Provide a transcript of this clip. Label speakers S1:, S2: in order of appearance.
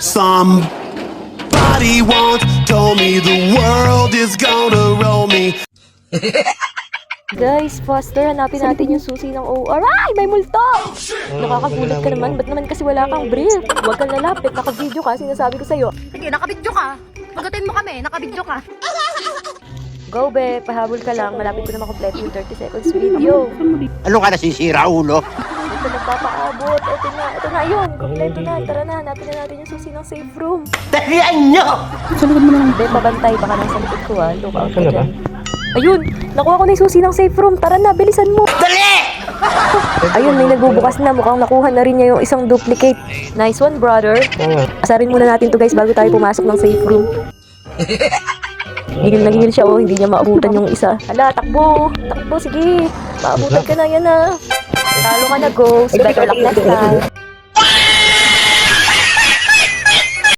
S1: Somebody once told me the world is gonna roll me.
S2: Guys, faster, hanapin natin yung susi ng OR. Ay, may multo! Nakakagulat ka naman. Ba't naman kasi wala kang brief? Huwag kang lalapit. Naka-video ka. Sinasabi ko sa'yo.
S3: Sige, nakabidyo ka. Pagatin mo kami, nakabidyo ka.
S2: Go, be. Pahabol ka lang. Malapit ko na makompleto yung 30 seconds video.
S4: Ano ka nasisira, ulo?
S2: Ito nagpapaabot. Ito na yun. Kompleto na. Tara na, hanapin na natin yung susi ng safe room.
S4: Dalian nyo!
S2: Be, pabantay. Baka nasa likod ko, ha. Look out ka dyan. Ayun! Nakuha ko na yung susi ng safe room. Tara na, bilisan mo.
S4: Dali!
S2: Ayun, may nagbubukas na. Mukhang nakuha na rin niya yung isang duplicate. Nice one, brother. Asarin muna natin to guys bago tayo pumasok ng safe room. Higil na higil siya, oh. Hindi niya maabutan yung isa. Hala, takbo! Takbo, sige. Maabutan ka na, yan na. Talo ka na, ghost. Better luck next time.